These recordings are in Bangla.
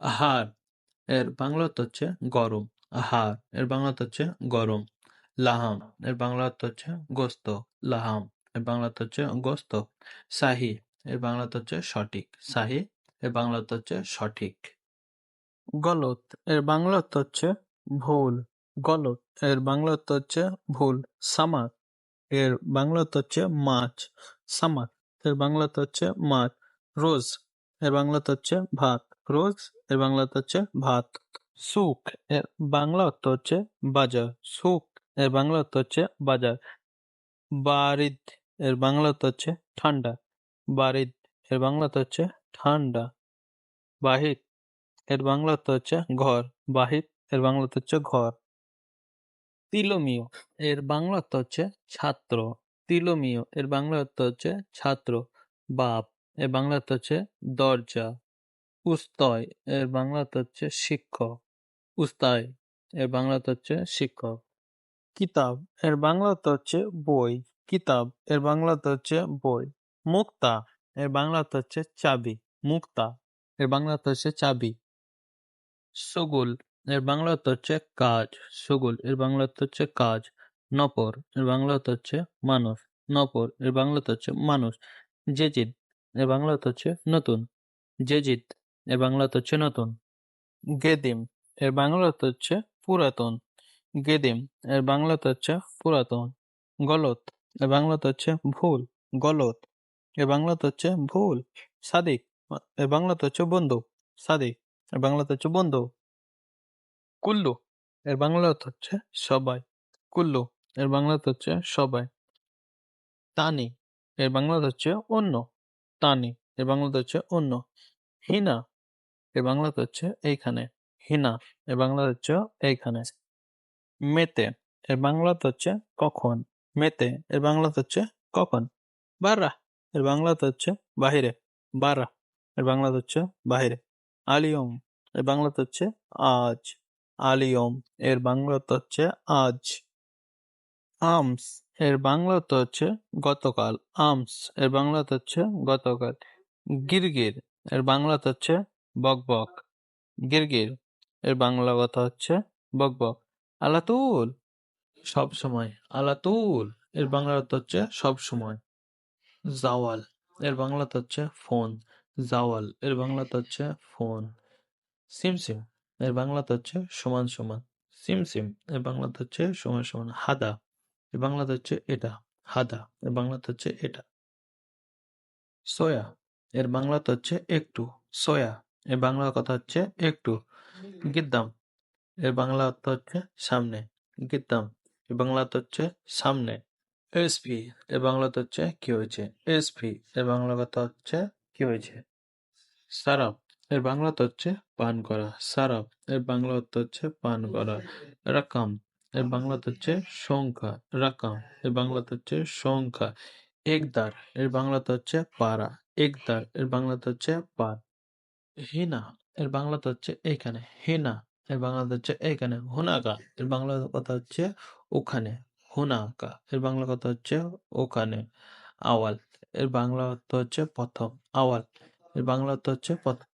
আহার এর বাংলা অর্থ হচ্ছে গরম। আহার এর বাংলা অর্থ হচ্ছে গরম। লাহাম এর বাংলা অর্থ হচ্ছে গোস্ত। লাহাম এর বাংলা অর্থ হচ্ছে গোস্ত। সাহি এর বাংলা অর্থ হচ্ছে সঠিক। সাহি এর বাংলা অর্থ হচ্ছে সঠিক। গলত এর বাংলা অর্থ হচ্ছে ভুল। গলত এর বাংলা অর্থ হচ্ছে ভুল। সামাক এর বাংলা অর্থ হচ্ছে মাছ। সামাক এর বাংলা অর্থ হচ্ছে মাছ। রোজ এর বাংলা অর্থ হচ্ছে ভাত। রোজ এর বাংলা অর্থ হচ্ছে ভাত। সুক এর বাংলা অর্থ হচ্ছে বাজার। সুক এর বাংলা অর্থ হচ্ছে বাজার। বারিদ এর বাংলা অর্থ হচ্ছে ঠান্ডা। বারিদ এর বাংলা অর্থ হচ্ছে ঠান্ডা। বাহির এর বাংলা অর্থ হচ্ছে ঘর। বাহির এর বাংলা অর্থ হচ্ছে ঘর। তিলমীয় এর বাংলা অর্থ হচ্ছে ছাত্র। তিলমীয় এর বাংলা অর্থ হচ্ছে ছাত্র। বাপ এর বাংলা অর্থ হচ্ছে দরজা। উস্তয় এর বাংলা অর্থ হচ্ছে শিক্ষক। উস্তায় এর বাংলা অর্থ হচ্ছে শিক্ষক। কিতাব এর বাংলা অর্থ হচ্ছে বই। কিতাব এর বাংলা অর্থ হচ্ছে বই। মুক্তা এর বাংলা অর্থ হচ্ছে চাবি। মুক্তা এর বাংলা অর্থ হচ্ছে চাবি। সগুল এর বাংলা অর্থ হচ্ছে কাজ। সগুল এর বাংলা অর্থ হচ্ছে কাজ। নপর এর বাংলা অর্থ হচ্ছে মানুষ। নপর এর বাংলা অর্থ হচ্ছে মানুষ। জেজিদ এর বাংলা অর্থ হচ্ছে নতুন। জেজিদ এর বাংলা অর্থ হচ্ছে নতুন। গেদিম এর বাংলা অর্থ হচ্ছে পুরাতন। গেদিম এর বাংলা অর্থ হচ্ছে পুরাতন। গলত এর বাংলা অর্থ হচ্ছে ভুল। গলত এর বাংলা অর্থ হচ্ছে ভুল। সাদিক এর বাংলা অর্থ হচ্ছে বন্ধু। সাদিক এর বাংলা অর্থ হচ্ছে বন্ধু। কুল্লু এর বাংলা অর্থ হচ্ছে সবাই। কুল্লু এর বাংলা অর্থ হচ্ছে সবাই। তানি এর বাংলা অর্থ হচ্ছে অন্য। তানি এর বাংলা অর্থ হচ্ছে অন্য। হিনা এর বাংলা অর্থ হচ্ছে এইখানে। হিনা এর বাংলা অর্থ হচ্ছে এইখানে। মেতে এর বাংলা অর্থ হচ্ছে কখন। মেতে এর বাংলা অর্থ হচ্ছে কখন। বারা এর বাংলা অর্থ হচ্ছে বাহিরে। বারা এর বাংলা অর্থ হচ্ছে বাহিরে। আলিয়ম এর বাংলা অর্থ হচ্ছে আজ। আলিয়ম এর বাংলা অর্থ হচ্ছে আজ। আমস এর বাংলা অর্থ হচ্ছে গতকাল। আমস এর বাংলা অর্থ হচ্ছে গতকাল। গিরগির এর বাংলা অর্থ হচ্ছে বকবক। গিরগির এর বাংলা কথা হচ্ছে বকবক। আলাতুল সব সময়। আলাতুল এর বাংলা অর্থ হচ্ছে সব সময়। জাওয়াল এর বাংলা অর্থ হচ্ছে ফোন। জাওয়াল এর বাংলা অর্থ হচ্ছে ফোন। সিমসিম এর বাংলা অর্থ হচ্ছে সমান সমান। সিমসিম এর বাংলা অর্থ হচ্ছে সমান সমান। হাদা এর বাংলা অর্থ হচ্ছে এটা। হাদা এর বাংলা অর্থ হচ্ছে এটা। সোয়া এর বাংলা অর্থ হচ্ছে একটু। সোয়া এর বাংলা কথা হচ্ছে একটু। গিদ্দাম এর বাংলা অর্থ হচ্ছে সামনে। গিদ্দাম এর বাংলা অর্থ হচ্ছে সামনে। এসপি এর বাংলা অর্থ হচ্ছে কি হয়েছে। এসপি এর বাংলা কথা হচ্ছে কি হয়েছে। সারাপ এর বাংলা অর্থ হচ্ছে পান করা। সারাপ এর বাংলা অর্থ হচ্ছে পান করা। রাকাম এর বাংলা অর্থ হচ্ছে সংখ্যা। রাকাম এর বাংলা অর্থ হচ্ছে সংখ্যা। একদার এর বাংলা অর্থ হচ্ছে পারা। একদার এর বাংলা অর্থ হচ্ছে পার। হিনা এর বাংলা অর্থ হচ্ছে এইখানে। হিনা এর বাংলা অর্থ হচ্ছে এইখানে। হুনাকা এর বাংলা কথা হচ্ছে ওখানে। হুনাকা এর বাংলা কথা হচ্ছে ওখানে। আওয়াল এর বাংলা অর্থ হচ্ছে প্রথম। আওয়াল এর বাংলা অর্থ হচ্ছে প্রথম।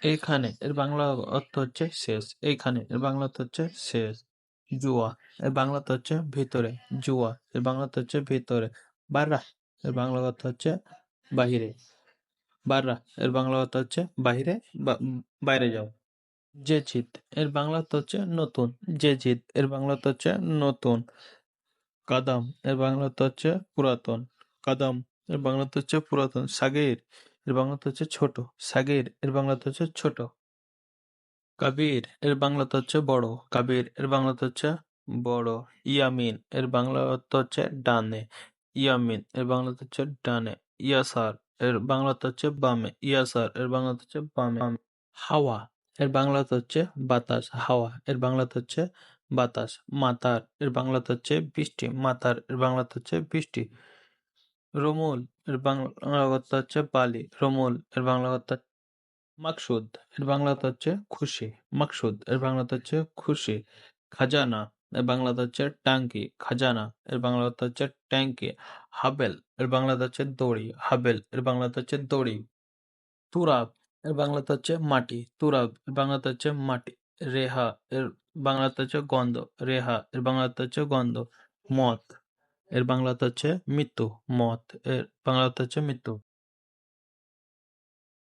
এইখানে এর বাংলা অর্থ হচ্ছে শেষ। এইখানে এর বাংলা অর্থ হচ্ছে শেষ। জুয়া এর বাংলা অর্থ হচ্ছে ভিতরে। জুয়া এর বাংলা অর্থ হচ্ছে ভিতরে। বাররা এর বাংলা অর্থ হচ্ছে বাহিরে। বাররা এর বাংলা অর্থ হচ্ছে বাহিরে বা বাইরে যাও। জেজিদ এর বাংলা অর্থ হচ্ছে নতুন। জেজিদ এর বাংলা অর্থ হচ্ছে নতুন। কাদাম এর বাংলা অর্থ হচ্ছে পুরাতন। কাদাম এর বাংলা অর্থ হচ্ছে পুরাতন। সাগের এর বাংলা অর্থ হচ্ছে ছোট। সাগের এর বাংলা অর্থ হচ্ছে ছোট। কাবির এর বাংলা অর্থ হচ্ছে বড়। কাবির এর বাংলা অর্থ হচ্ছে বড়। ইয়ামিন এর বাংলা অর্থ হচ্ছে ডানে। ইয়ামিন এর বাংলা অর্থ হচ্ছে ডানে। ইয়াসার এর বাংলা অর্থ হচ্ছে বামে। ইয়াসার এর বাংলা অর্থ হচ্ছে বামে। হাওয়া এর বাংলা অর্থ হচ্ছে বাতাস। হাওয়া এর বাংলা অর্থ হচ্ছে বাতাস। মাতার এর বাংলা অর্থ হচ্ছে বৃষ্টি। মাতার এর বাংলা অর্থ হচ্ছে বৃষ্টি। রমুল এর বাংলা অর্থ হচ্ছে বালি। রমুল এর বাংলা অর্থ মাকসুদ এর বাংলা অর্থ হচ্ছে খুশি। মাকসুদ এর বাংলা অর্থ হচ্ছে খুশি। খাজানা এর বাংলা অর্থ হচ্ছে টাঙ্কি। খাজানা এর বাংলা অর্থ হচ্ছে ট্যাঙ্কি। হাবেল এর বাংলা অর্থ হচ্ছে দড়ি। হাবেল এর বাংলা অর্থ হচ্ছে দড়ি। তুরাব এর বাংলাতে হচ্ছে মাটি। তুরাব এর বাংলাতে হচ্ছে মাটি। রেহা এর বাংলাতে হচ্ছে গন্ধ। রেহা এর বাংলাতে হচ্ছে গন্ধ। মত এর বাংলাতে হচ্ছে মৃত্যু। মত এর বাংলাতে হচ্ছে মৃত্যু।